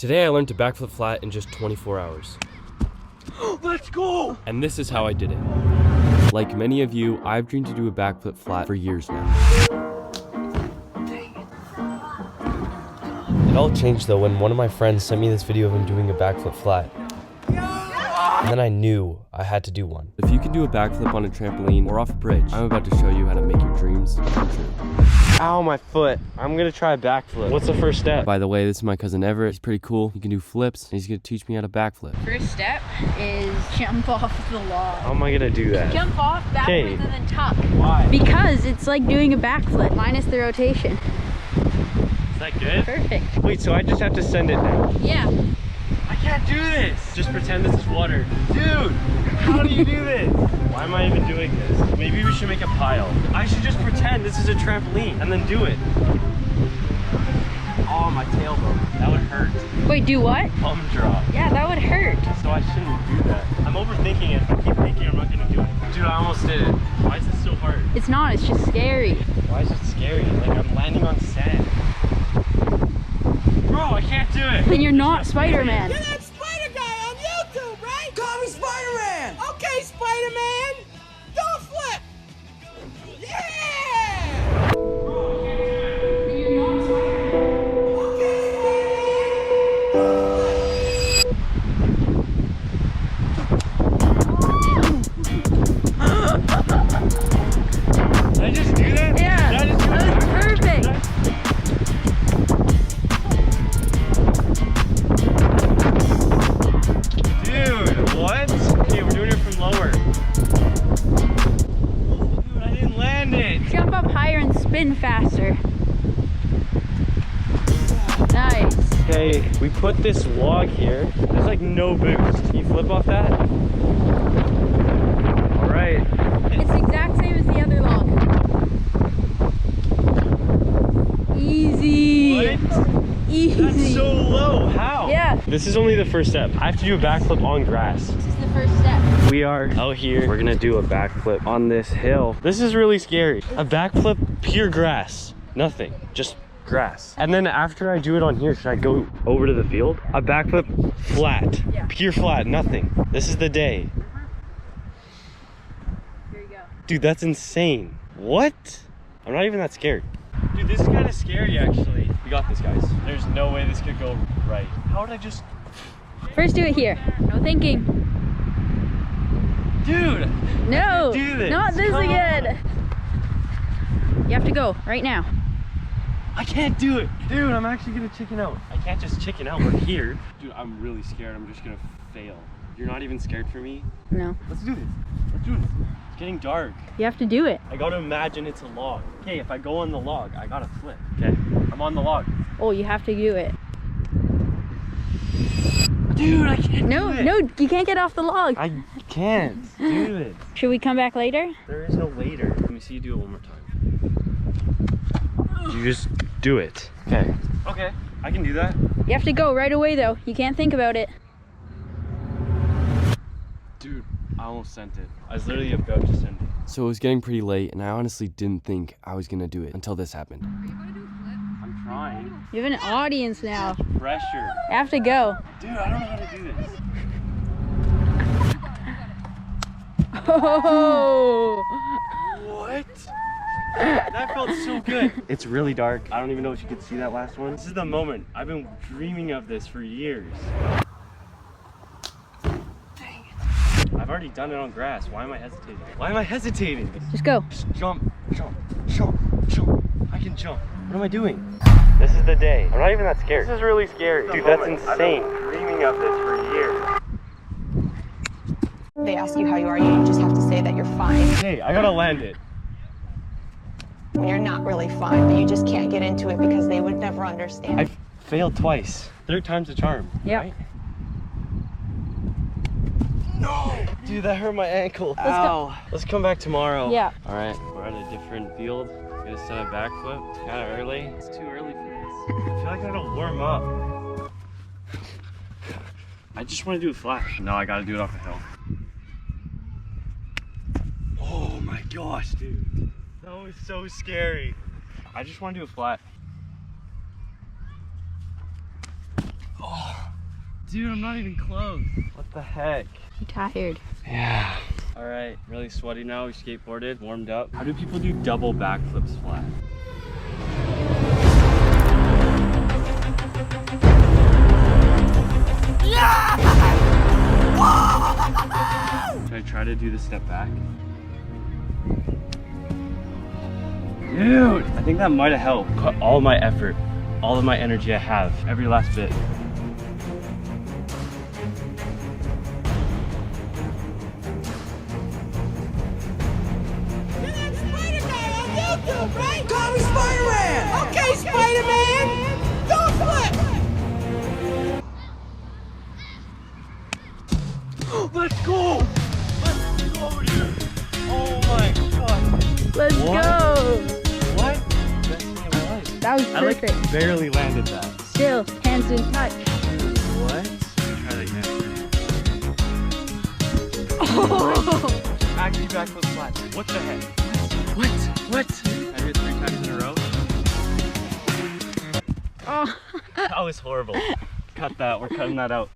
Today I learned to backflip flat in just 24 hours. Let's go! And this is how I did it. Like many of you, I've dreamed to do a backflip flat for years now. It all changed though when one of my friends sent me this video of him doing a backflip flat. And then I knew I had to do one. If you can do a backflip on a trampoline or off a bridge, I'm about to show you how to make your dreams come true. Ow, my foot. I'm gonna try a backflip. What's the first step? By the way, this is my cousin Everett. He's pretty cool. He can do flips, and he's gonna teach me how to backflip. First step is jump off the log. How am I gonna do that? Jump off backwards and then tuck. Why? Because it's like doing a backflip minus the rotation. Is that good? Perfect. Wait, so I just have to send it down? Yeah. I can't do this. Just pretend this is water. Dude, how do you do this? Why am I even doing this? Maybe we should make a pile. I should just pretend this is a trampoline and then do it. Oh, my tailbone. That would hurt. Wait, do what? Bum drop. Yeah, that would hurt. So I shouldn't do that. I'm overthinking it. I keep thinking I'm not gonna do it. Dude, I almost did it. Why is this so hard? It's not, it's just scary. Why is it scary? Like I'm landing on sand. Bro, I can't do it. Then you're not Spider-Man. You're that Spider guy on YouTube, right? Call me Spider-Man. Okay, Spider-Man. Do a flip. Yeah! Then you're not Spider-Man. Did I just do that? Yeah, Did I just do that was perfect. Dude, what? Okay, we're doing it from lower. Dude, I didn't land it. Jump up higher and spin faster. Nice. Okay, we put this log here. There's like no boost. Can you flip off that? All right. It's the exact same as the other log. Easy. What? Easy. That's so low. How? Yeah. This is only the first step. I have to do a backflip on grass. This is the first step. We are out here. We're gonna do a backflip on this hill. This is really scary. A backflip, pure grass. Nothing, just grass. And then after I do it on here, should I go over to the field? A backflip flat, Yeah. pure flat, nothing. This is the day. Here you go. Dude, that's insane. What? I'm not even that scared. Dude, this is kind of scary actually. We got this, guys. There's no way this could go right. How did I just... First do it here. No thinking. Dude! No, do this. not this Come again. You have to go right now. I can't do it. Dude, I'm actually gonna chicken out. I can't just chicken out, we're here. Dude, I'm really scared. I'm just gonna fail. You're not even scared for me? No, Let's do this. Let's do this. It's getting dark. you have to do it. I gotta imagine it's a log. Okay, if I go on the log, I gotta flip. Okay, I'm on the log. Oh, you have to do it. Dude, I can't No, do it. no, you can't get off the log. I can't do it. Should we come back later? There is no later. Let me see you do it one more time. You just do it. Okay. Okay, I can do that. You have to go right away though. You can't think about it. Dude, I almost sent it. I was literally about to send it. So it was getting pretty late, and I honestly didn't think I was gonna do it until this happened. I'm trying. You have an audience now. Pressure. You have to go. Dude, I don't know how to do this. Oh, What? That felt so good. It's really dark. I don't even know if you could see that last one. This is the moment. I've been dreaming of this for years. Dang it. I've already done it on grass. Why am I hesitating? Why am I hesitating? just go. Just jump, jump, jump, jump. I can jump. What am I doing? This is the day. I'm not even that scared. This is really scary. Dude, that's insane. I've been dreaming of this for years. They ask you how you are, you just have to say that you're fine. Hey, I gotta land it. When you're not really fine, but you just can't get into it because they would never understand. I've failed twice. Third time's a charm. Yep. Right? No! Dude, that hurt my ankle. Let's go. Let's come back tomorrow. Yeah. All right, we're at a different field. Gonna set a backflip. It's kind of early. It's too early for this. I feel like I gotta warm up. I just want to do a flat. No, I gotta do it off the hill. Oh my gosh, dude. That was so scary. I just want to do a flat. Oh. Dude, I'm not even close. What the heck? I'm tired. Yeah. All right, really sweaty now. We skateboarded, warmed up. How do people do double backflips flat? Should I try to do the step back? Dude, I think that might have helped. Put all my effort, all of my energy I have, every last bit. Right? Call me Spider-Man! Okay, Spider-Man! Don't flip! Let's go! Let's go, dude! Oh my god! Let's What? go. What? Best thing of my life. That was I like perfect. barely landed that. Still, hands didn't touch. What? Try that again. Oh. Actually backflip flat. What the heck? What? What? I did it 3 times in a row. Oh. That was horrible. Cut that. We're cutting that out.